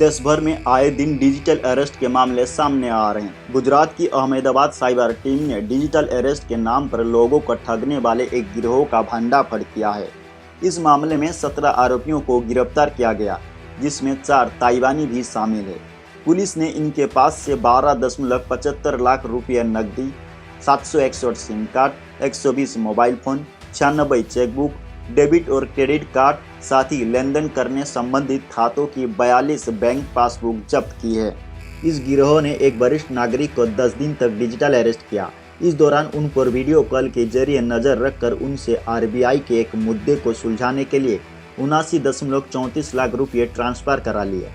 देश भर में आए दिन डिजिटल अरेस्ट के मामले सामने आ रहे हैं। गुजरात की अहमदाबाद साइबर टीम ने डिजिटल अरेस्ट के नाम पर लोगों को ठगने वाले एक गिरोह का भंडाफोड़ किया है। इस मामले में 17 आरोपियों को गिरफ्तार किया गया, जिसमें 4 ताइवानी भी शामिल है। पुलिस ने इनके पास से 12.75 लाख रुपये नकदी, 761 SIM card, 120 mobile phone, 96 chequebook, debit और क्रेडिट कार्ड, साथ ही लेन देन करने संबंधित खातों की 42 बैंक पासबुक जब्त की है। इस गिरोह ने एक वरिष्ठ नागरिक को 10 दिन तक डिजिटल अरेस्ट किया। इस दौरान उन पर वीडियो कॉल के जरिए नजर रखकर उनसे आरबीआई के एक मुद्दे को सुलझाने के लिए 79.34 लाख रुपये ट्रांसफर करा लिए।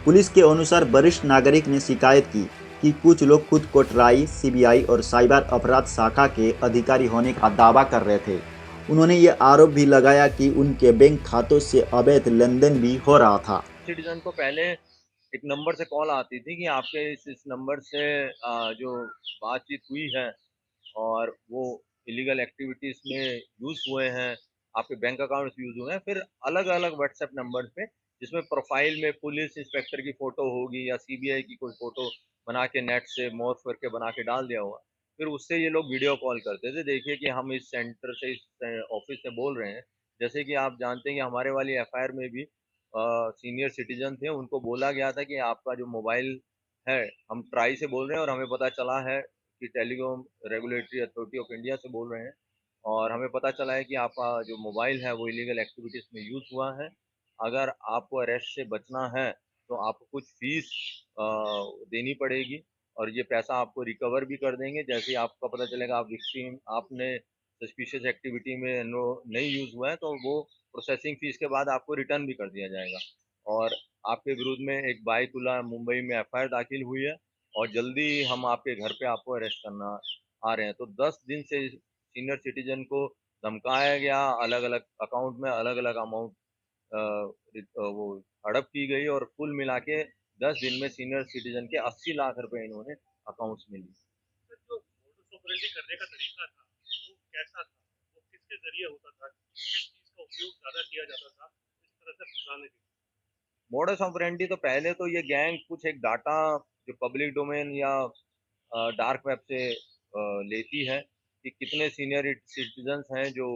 पुलिस के अनुसार वरिष्ठ नागरिक ने शिकायत की कि कुछ लोग खुद को ट्राई, सीबीआई और साइबर अपराध शाखा के अधिकारी होने का दावा कर रहे थे। उन्होंने ये आरोप भी लगाया कि उनके बैंक खातों से अवैध लेनदेन भी हो रहा था। सिटीजन को पहले एक नंबर से कॉल आती थी कि आपके इस नंबर से जो बातचीत हुई है और वो इलीगल एक्टिविटीज में यूज हुए हैं, आपके बैंक अकाउंट्स यूज हुए हैं। फिर अलग अलग व्हाट्सएप नंबर पे, जिसमें प्रोफाइल में पुलिस इंस्पेक्टर की फोटो होगी या सीबीआई की कोई फोटो बना के नेट से मॉर्फ करके बना के डाल दिया हुआ, फिर उससे ये लोग वीडियो कॉल करते थे। देखिए कि हम इस सेंटर से, इस ऑफिस से बोल रहे हैं। जैसे कि आप जानते हैं कि हमारे वाली एफआईआर में भी सीनियर सिटीजन थे, उनको बोला गया था कि आपका जो मोबाइल है, हम ट्राई से बोल रहे हैं और हमें पता चला है कि telecom regulatory authority of India से बोल रहे हैं, और हमें पता चला है कि आपका जो मोबाइल है वो इलीगल एक्टिविटीज़ में यूज़ हुआ है। अगर आपको अरेस्ट से बचना है तो आपको कुछ फीस देनी पड़ेगी, और ये पैसा आपको रिकवर भी कर देंगे। जैसे ही आपका पता चलेगा आप विक्टिम, आपने सस्पिशियस एक्टिविटी में नहीं यूज़ हुआ है, तो वो प्रोसेसिंग फीस के बाद आपको रिटर्न भी कर दिया जाएगा। और आपके विरुद्ध में एक बायतुला मुंबई में एफआईआर दाखिल हुई है, और जल्दी हम आपके घर पे आपको अरेस्ट करना आ रहे हैं। तो 10 दिन से सीनियर सिटीजन को धमकाया गया, अलग अलग अकाउंट में अलग अलग अमाउंट वो हड़प की गई, और कुल मिला के 10 दिन में सीनियर सिटीजन के 80 लाख रुपए इन्होंने अकाउंट्स में लिए। जो मोडस ऑपरेंडी करने का तरीका था वो कैसा था, वो किसके जरिए होता था, किस चीज का उपयोग ज्यादा किया जाता था इस तरह से फंसाने के लिए? मोडस ऑपरेंडी तो पहले तो ये गैंग कुछ एक डाटा जो पब्लिक डोमेन या डार्क वेब से लेती है कि कितने सीनियर सिटीजन्स हैं जो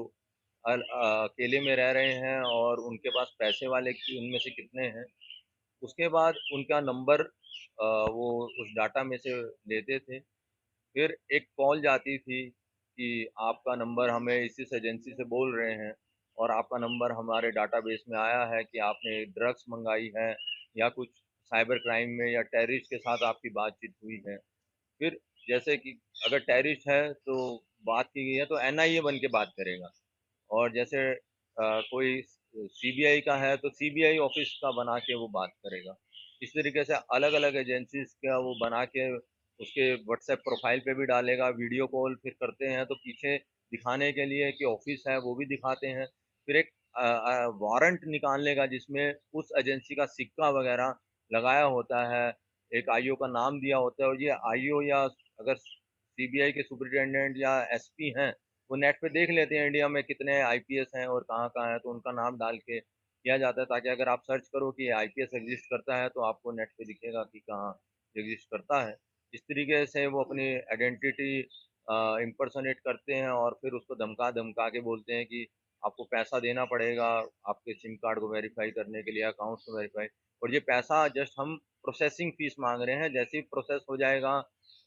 अकेले में रह रहे हैं और उनके पास पैसे वाले उनमें से कितने हैं। उसके बाद उनका नंबर वो उस डाटा में से लेते थे। फिर एक कॉल जाती थी कि आपका नंबर हमें इस एजेंसी से बोल रहे हैं, और आपका नंबर हमारे डाटाबेस में आया है कि आपने ड्रग्स मंगाई है या कुछ साइबर क्राइम में या टेररिस्ट के साथ आपकी बातचीत हुई है। फिर जैसे कि अगर टेररिस्ट है तो बात की गई है तो एनआईए बन के बात करेगा, और जैसे कोई सीबीआई का है तो सीबीआई ऑफिस का बना के वो बात करेगा। इस तरीके से अलग अलग एजेंसीज का वो बना के उसके व्हाट्सएप प्रोफाइल पे भी डालेगा। वीडियो कॉल फिर करते हैं तो पीछे दिखाने के लिए कि ऑफिस है वो भी दिखाते हैं। फिर एक वारंट निकाल लेगा जिसमें उस एजेंसी का सिक्का वगैरह लगाया होता है, एक आईओ का नाम दिया होता है, और ये आईओ या अगर सीबीआई के सुपरिटेंडेंट या एसपी हैं, वो नेट पे देख लेते हैं इंडिया में कितने आईपीएस हैं और कहाँ कहाँ हैं, तो उनका नाम डाल के किया जाता है, ताकि अगर आप सर्च करो कि आईपीएस एग्जिस्ट करता है तो आपको नेट पे दिखेगा कि कहाँ एग्जिस्ट करता है। इस तरीके से वो अपनी आइडेंटिटी इम्पर्सोनेट करते हैं, और फिर उसको धमका धमका के बोलते हैं कि आपको पैसा देना पड़ेगा आपके सिम कार्ड को वेरीफाई करने के लिए, अकाउंट्स को वेरीफाई। और ये पैसा जस्ट हम प्रोसेसिंग फीस मांग रहे हैं। जैसे ही प्रोसेस हो जाएगा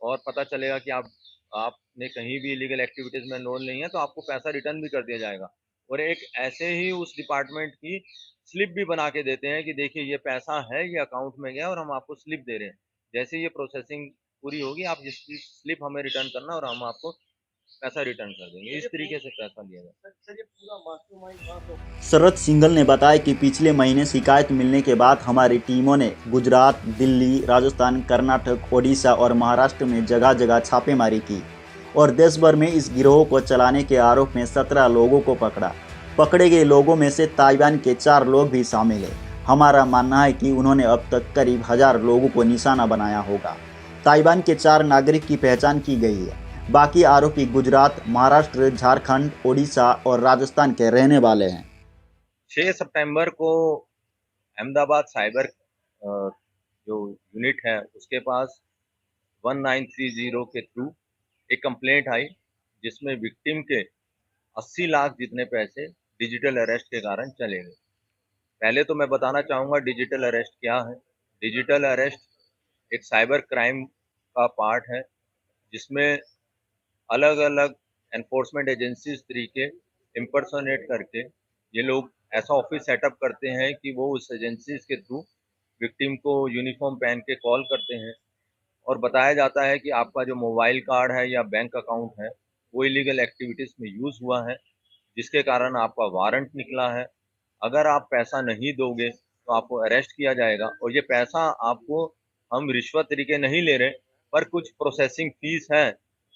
और पता चलेगा कि आपने कहीं भी इलीगल एक्टिविटीज़ में इन्वॉल्व नहीं है, तो आपको पैसा रिटर्न भी कर दिया जाएगा। और एक ऐसे ही उस डिपार्टमेंट की स्लिप भी बना के देते हैं कि देखिए ये पैसा है, ये अकाउंट में गया और हम आपको स्लिप दे रहे हैं। जैसे ही ये प्रोसेसिंग पूरी होगी, आप जिसकी स्लिप हमें रिटर्न करना और हम आपको पैसा रिटर्न कर देंगे। इस तरीके से पैसा लिया जाता है। सर, ये पूरा मास्टरमाइंड कहाँ से होता शरद सिंघल ने बताया कि पिछले महीने शिकायत मिलने के बाद हमारी टीमों ने गुजरात, दिल्ली, राजस्थान, कर्नाटक, ओडिशा और महाराष्ट्र में जगह जगह छापेमारी की और देश भर में इस गिरोह को चलाने के आरोप में 17 लोगों को पकड़ा। पकड़े गए लोगों में से ताइवान के 4 लोग भी शामिल हैं। हमारा मानना है कि उन्होंने अब तक करीब 1000 लोगों को निशाना बनाया होगा। ताइवान के 4 नागरिक की पहचान की गई है। बाकी आरोपी गुजरात, महाराष्ट्र, झारखंड, ओडिशा और राजस्थान के रहने वाले हैं। 6 सितंबर को अहमदाबाद साइबर जो यूनिट है उसके पास 1930 के थ्रू एक कंप्लेंट आई जिसमें विक्टिम के 80 लाख जितने पैसे डिजिटल अरेस्ट के कारण चले गए। पहले तो मैं बताना चाहूँगा डिजिटल अरेस्ट क्या है। डिजिटल अरेस्ट एक साइबर क्राइम का पार्ट है जिसमें अलग अलग एनफोर्समेंट एजेंसीज तरीके इम्पर्सोनेट करके ये लोग ऐसा ऑफिस सेटअप करते हैं कि वो उस एजेंसीज के थ्रू विक्टिम को यूनिफॉर्म पहन के कॉल करते हैं और बताया जाता है कि आपका जो मोबाइल कार्ड है या बैंक अकाउंट है वो इलीगल एक्टिविटीज़ में यूज़ हुआ है जिसके कारण आपका वारंट निकला है। अगर आप पैसा नहीं दोगे तो आपको अरेस्ट किया जाएगा और ये पैसा आपको हम रिश्वत तरीके नहीं ले रहे पर कुछ प्रोसेसिंग फीस है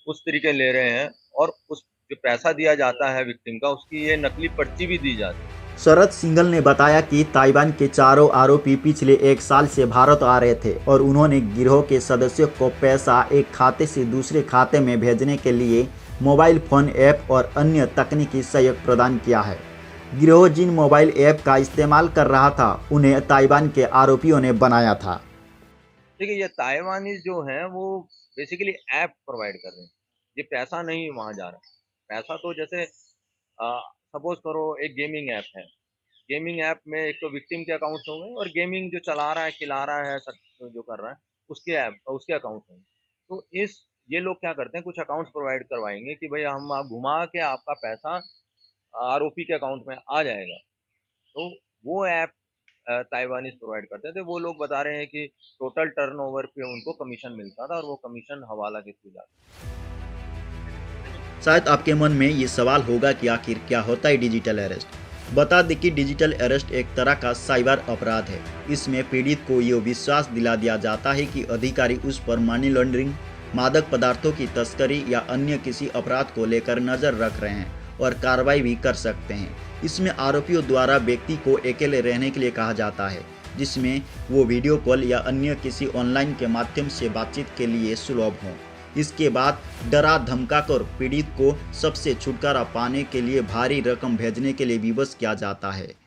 उस तरीके ले रहे हैं और उस जो पैसा दिया जाता है विक्टिम का उसकी ये नकली पर्ची भी दी जाती है। शरद सिंघल ने बताया कि ताइवान के चारों आरोपी पिछले 1 साल से भारत आ रहे थे और उन्होंने गिरोह के सदस्यों को पैसा एक खाते से दूसरे खाते में भेजने के लिए मोबाइल फोन ऐप और अन्य तकनीकी सहयोग प्रदान किया है। गिरोह जिन मोबाइल ऐप का इस्तेमाल कर रहा था उन्हें ताइवान के आरोपियों ने बनाया था। देखिए ये ताइवानीज जो हैं वो बेसिकली ऐप प्रोवाइड कर रहे हैं, ये पैसा नहीं वहाँ जा रहा। पैसा तो जैसे सपोज करो एक गेमिंग ऐप है, गेमिंग ऐप में एक तो विक्टिम के अकाउंट्स होंगे और गेमिंग जो चला रहा है खिला रहा है सब जो कर रहा है उसके ऐप उसके अकाउंट होंगे। तो इस ये लोग क्या करते हैं कुछ अकाउंट्स प्रोवाइड करवाएंगे कि भाई हम आप घुमा के आपका पैसा आरोपी के अकाउंट में आ जाएगा। तो वो ऐप ताइवानीज प्रोवाइड करते थे। वो लोग बता रहे हैं कि टोटल टर्नओवर पे उनको कमीशन मिलता था और वो कमीशन हवाला के थ्रू जाता। शायद आपके मन में ये सवाल होगा कि आखिर क्या होता है डिजिटल अरेस्ट। बता दें कि डिजिटल अरेस्ट एक तरह का साइबर अपराध है। इसमें पीड़ित को ये विश्वास दिला दिया जाता है कि अधिकारी उस पर मनी लॉन्ड्रिंग, मादक पदार्थों की तस्करी या अन्य किसी अपराध को लेकर नजर रख रहे हैं और कार्रवाई भी कर सकते हैं। इसमें आरोपियों द्वारा व्यक्ति को अकेले रहने के लिए कहा जाता है, जिसमें वो वीडियो कॉल या अन्य किसी ऑनलाइन के माध्यम से बातचीत के लिए सुलभ हों। इसके बाद डरा धमकाकर पीड़ित को सबसे छुटकारा पाने के लिए भारी रकम भेजने के लिए विवश किया जाता है।